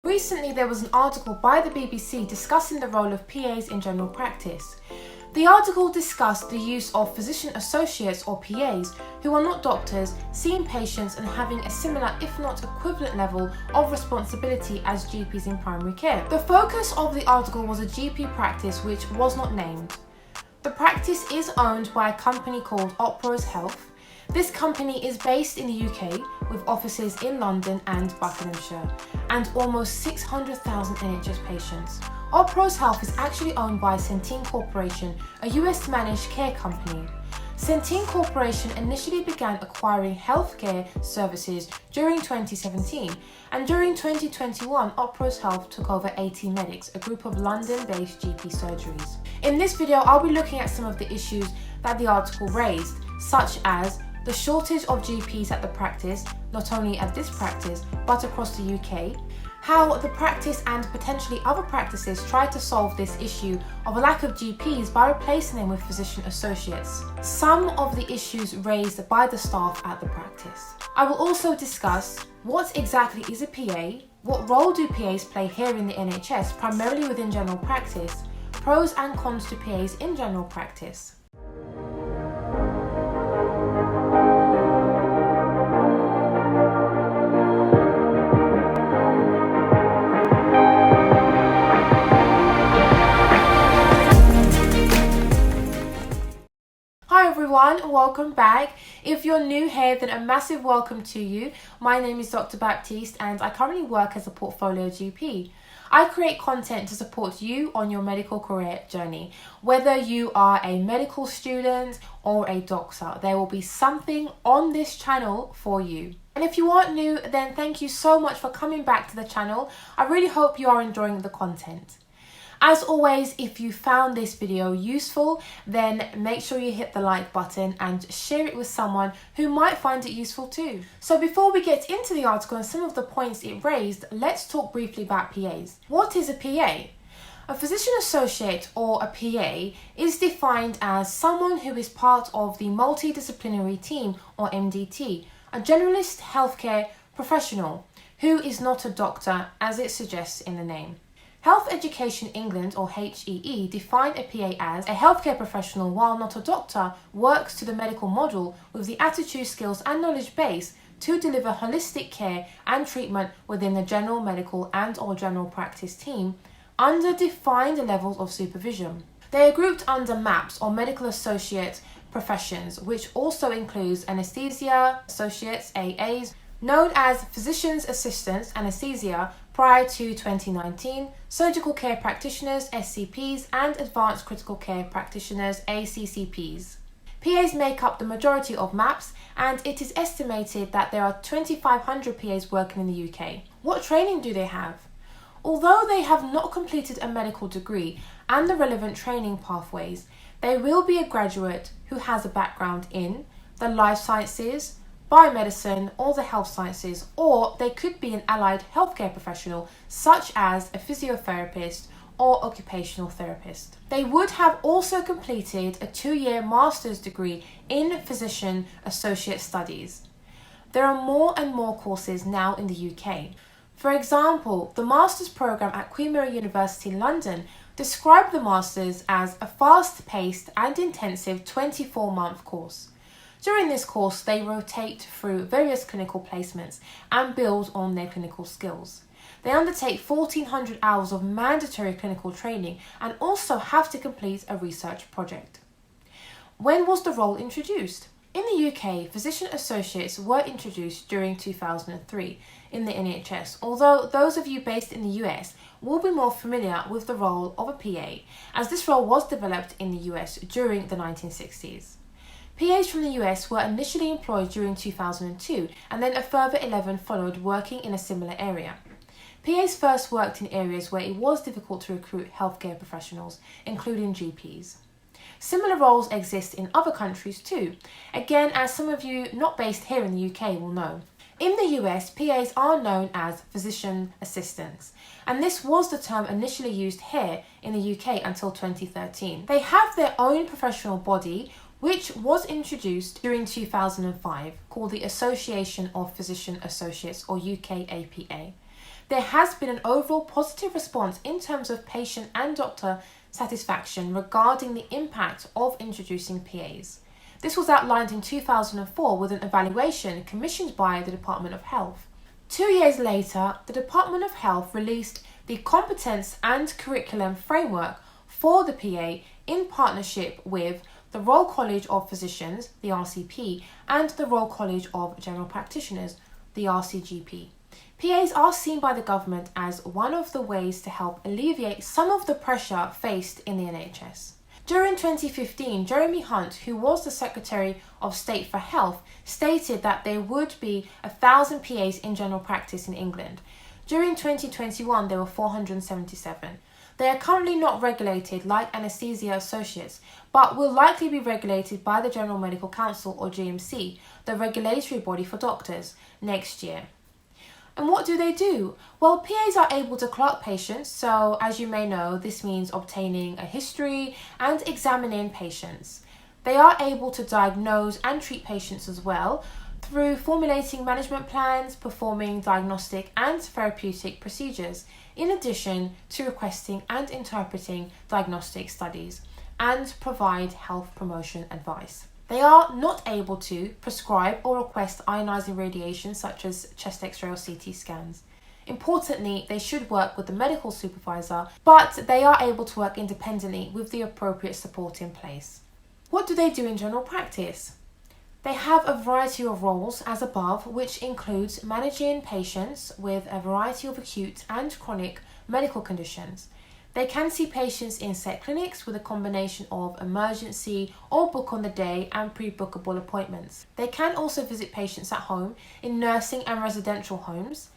Recently, there was an article by the BBC discussing the role of PAs in general practice. The article discussed the use of physician associates or PAs who are not doctors, seeing patients and having a similar if not equivalent level of responsibility as GPs in primary care. The focus of the article was a GP practice which was not named. The practice is owned by a company called Oprose Health. This company is based in the UK with offices in London and Buckinghamshire and almost 600,000 NHS patients. Oprose Health is actually owned by Centene Corporation, a US managed care company. Centene Corporation initially began acquiring healthcare services during 2017, and during 2021, Oprose Health took over 80 Medics, a group of London-based GP surgeries. In this video, I'll be looking at some of the issues that the article raised, such as the shortage of GPs at the practice, not only at this practice, but across the UK, how the practice and potentially other practices try to solve this issue of a lack of GPs by replacing them with physician associates, some of the issues raised by the staff at the practice. I will also discuss what exactly is a PA, what role do PAs play here in the NHS, primarily within general practice, pros and cons to PAs in general practice. Hi everyone, welcome back. If you're new here, then a massive welcome to you. My name is Dr. Baptiste and I currently work as a portfolio GP. I create content to support you on your medical career journey. Whether you are a medical student or a doctor, there will be something on this channel for you. And if you aren't new, then thank you so much for coming back to the channel. I really hope you are enjoying the content. As always, if you found this video useful, then make sure you hit the like button and share it with someone who might find it useful too. So before we get into the article and some of the points it raised, let's talk briefly about PAs. What is a PA? A physician associate or a PA is defined as someone who is part of the multi-disciplinary team or MDT, a generalist healthcare professional who is not a doctor as it suggests in the name. Health Education England or HEE define a PA as a healthcare professional while not a doctor works to the medical model with the attitude, skills and knowledge base to deliver holistic care and treatment within the general medical and or general practice team under defined levels of supervision. They are grouped under MAPs or medical associate professions, which also includes anaesthesia associates, AAs, known as physician's assistants, anaesthesia, prior to 2019, surgical care practitioners, SCPs, and advanced critical care practitioners, ACCPs. PAs make up the majority of MAPs, and it is estimated that there are 2,500 PAs working in the UK. What training do they have? Although they have not completed a medical degree and the relevant training pathways, they will be a graduate who has a background in the life sciences, biomedicine or the health sciences, or they could be an allied healthcare professional such as a physiotherapist or occupational therapist. They would have also completed a 2-year master's degree in physician associate studies. There are more and more courses now in the UK. For example, the master's programme at Queen Mary University London described the master's as a fast-paced and intensive 24-month course. During this course, they rotate through various clinical placements and build on their clinical skills. They undertake 1,400 hours of mandatory clinical training and also have to complete a research project. When was the role introduced? In the UK, physician associates were introduced during 2003 in the NHS, although those of you based in the US will be more familiar with the role of a PA, as this role was developed in the US during the 1960s. PAs from the US were initially employed during 2002, and then a further 11 followed working in a similar area. PAs first worked in areas where it was difficult to recruit healthcare professionals, including GPs. Similar roles exist in other countries too, again as some of you not based here in the UK will know. In the US, PAs are known as physician assistants, and this was the term initially used here in the UK until 2013. They have their own professional body, which was introduced during 2005, called the Association of Physician Associates or UKAPA. there has been an overall positive response in terms of patient and doctor satisfaction regarding the impact of introducing PAs. This was outlined in 2004 with an evaluation commissioned by the Department of Health. 2 years later, the Department of Health released the Competence and Curriculum Framework for the PA in partnership with the Royal College of Physicians, the RCP, and the Royal College of General Practitioners, the RCGP. PAs are seen by the government as one of the ways to help alleviate some of the pressure faced in the NHS. During 2015, Jeremy Hunt, who was the Secretary of State for Health, stated that there would be 1,000 PAs in general practice in England. During 2021, there were 477. They are currently not regulated like anaesthesia associates, but will likely be regulated by the General Medical Council or GMC, the regulatory body for doctors, next year. And what do? Well, PAs are able to clerk patients, so as you may know, this means obtaining a history and examining patients. They are able to diagnose and treat patients as well through formulating management plans, performing diagnostic and therapeutic procedures, in addition to requesting and interpreting diagnostic studies, and provide health promotion advice. They are not able to prescribe or request ionising radiation such as chest X-ray or CT scans. Importantly, they should work with the medical supervisor, but they are able to work independently with the appropriate support in place. What do they do in general practice? They have a variety of roles as above, which includes managing patients with a variety of acute and chronic medical conditions. They can see patients in set clinics with a combination of emergency or book on the day and pre-bookable appointments. They can also visit patients at home in nursing and residential homes.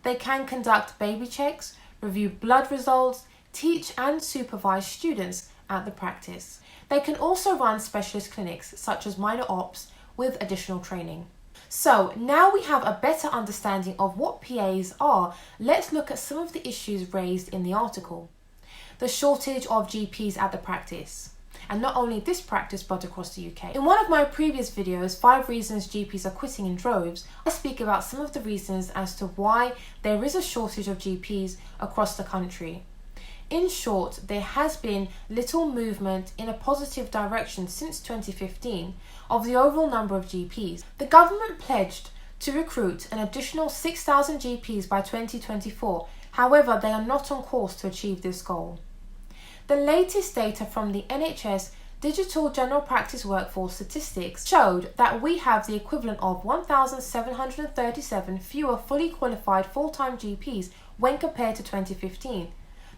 They can conduct baby checks, review blood results, teach and supervise students at the practice. They can also run specialist clinics such as minor ops with additional training. So now we have a better understanding of what PAs are, let's look at some of the issues raised in the article. The shortage of GPs at the practice, and not only this practice but across the UK. In one of my previous videos, 5 reasons GPs are quitting in droves, I speak about some of the reasons as to why there is a shortage of GPs across the country. In short, there has been little movement in a positive direction since 2015 of the overall number of GPs. The government pledged to recruit an additional 6,000 GPs by 2024. However, they are not on course to achieve this goal. The latest data from the NHS Digital General Practice Workforce Statistics showed that we have the equivalent of 1,737 fewer fully qualified full-time GPs when compared to 2015.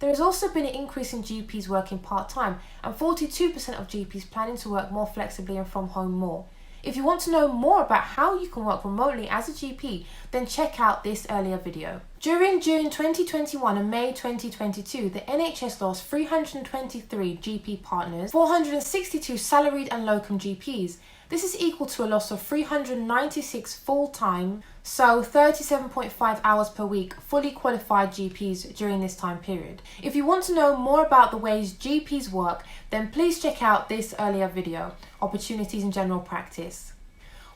There has also been an increase in GPs working part-time and 42% of GPs planning to work more flexibly and from home more. If you want to know more about how you can work remotely as a GP, then check out this earlier video. During June 2021 and May 2022, the NHS lost 323 GP partners, 462 salaried and locum GPs. This is equal to a loss of 396 full-time, so 37.5 hours per week, fully qualified GPs during this time period. If you want to know more about the ways GPs work, then please check out this earlier video, Opportunities in General Practice.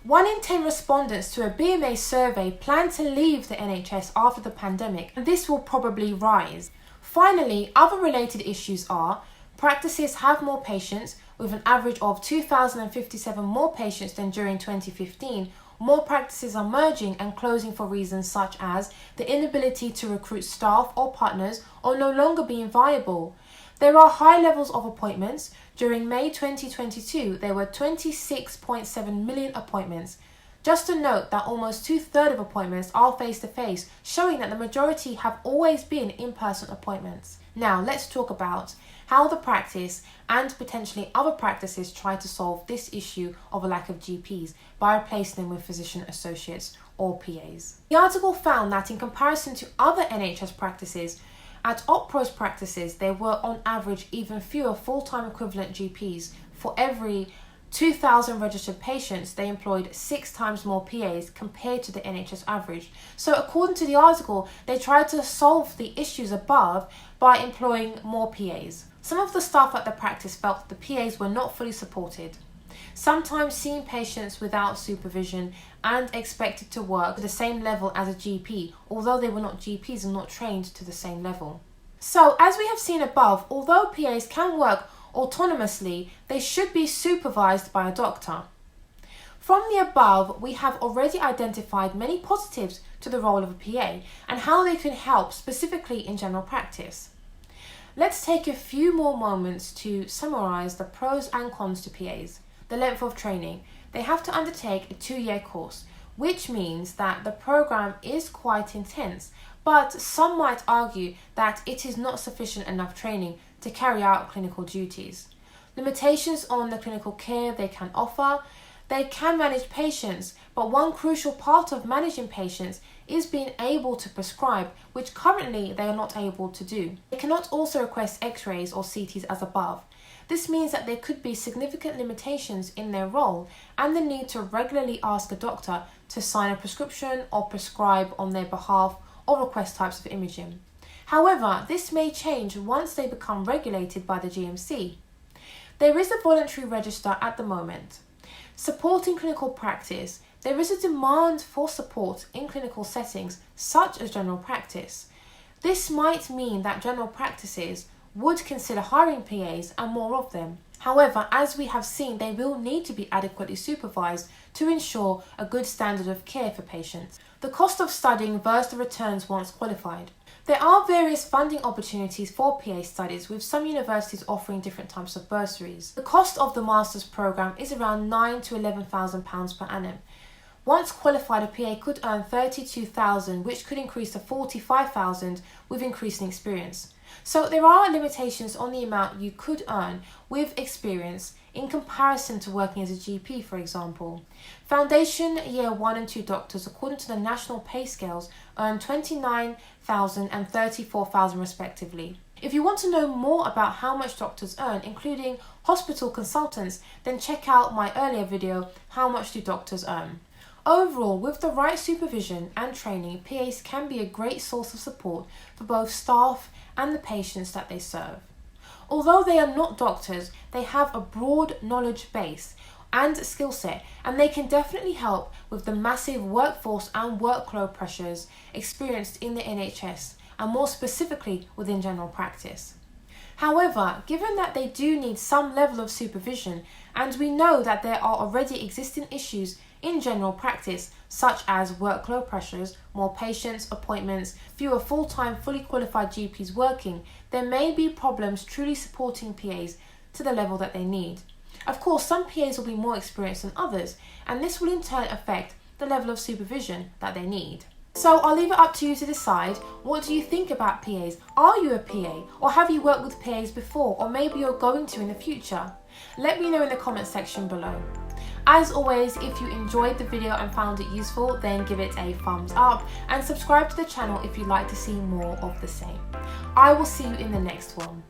1 in 10 respondents to a BMA survey plan to leave the NHS after the pandemic, and this will probably rise. Finally, other related issues are practices have more patients, with an average of 2,057 more patients than during 2015. More practices are merging and closing for reasons such as the inability to recruit staff or partners or no longer being viable. There are high levels of appointments. During May 2022, there were 26.7 million appointments. Just to note that almost 2/3 of appointments are face-to-face, showing that the majority have always been in-person appointments. Now, let's talk about how the practice and potentially other practices try to solve this issue of a lack of GPs by replacing them with physician associates or PAs. The article found that in comparison to other NHS practices, at OPRO's practices, there were on average even fewer full-time equivalent GPs. For every 2,000 registered patients, they employed 6 times more PAs compared to the NHS average. So according to the article, they tried to solve the issues above by employing more PAs. Some of the staff at the practice felt that the PAs were not fully supported, sometimes seeing patients without supervision and expected to work to the same level as a GP, although they were not GPs and not trained to the same level. So, as we have seen above, although PAs can work autonomously, they should be supervised by a doctor. From the above, we have already identified many positives to the role of a PA and how they can help specifically in general practice. Let's take a few more moments to summarise the pros and cons to PAs. The length of training. They have to undertake a 2-year course, which means that the programme is quite intense, but some might argue that it is not sufficient enough training to carry out clinical duties. Limitations on the clinical care they can offer. They can manage patients, but one crucial part of managing patients is being able to prescribe, which currently they are not able to do. They cannot also request X-rays or CTs as above. This means that there could be significant limitations in their role and the need to regularly ask a doctor to sign a prescription or prescribe on their behalf or request types of imaging. However, this may change once they become regulated by the GMC. There is a voluntary register at the moment. Supporting clinical practice. There is a demand for support in clinical settings such as general practice. This might mean that general practices would consider hiring PAs and more of them. However, as we have seen, they will need to be adequately supervised to ensure a good standard of care for patients. The cost of studying versus the returns once qualified. There are various funding opportunities for PA studies, with some universities offering different types of bursaries. The cost of the master's programme is around £9,000 to £11,000 per annum. Once qualified, a PA could earn £32,000, which could increase to £45,000 with increasing experience. So there are limitations on the amount you could earn with experience in comparison to working as a GP, for example. Foundation Year 1 and 2 doctors, according to the national pay scales, earn £29,000 and £34,000 respectively. If you want to know more about how much doctors earn, including hospital consultants, then check out my earlier video, How Much Do Doctors Earn? Overall, with the right supervision and training, PAs can be a great source of support for both staff and the patients that they serve. Although they are not doctors, they have a broad knowledge base and skill set, and they can definitely help with the massive workforce and workload pressures experienced in the NHS, and more specifically within general practice. However, given that they do need some level of supervision, and we know that there are already existing issues in general practice, such as workload pressures, more patients, appointments, fewer full-time, fully qualified GPs working, there may be problems truly supporting PAs to the level that they need. Of course, some PAs will be more experienced than others, and this will in turn affect the level of supervision that they need. So I'll leave it up to you to decide. What do you think about PAs? Are you a PA, or have you worked with PAs before, or maybe you're going to in the future? Let me know in the comment section below. As always, if you enjoyed the video and found it useful, then give it a thumbs up and subscribe to the channel if you'd like to see more of the same. I will see you in the next one.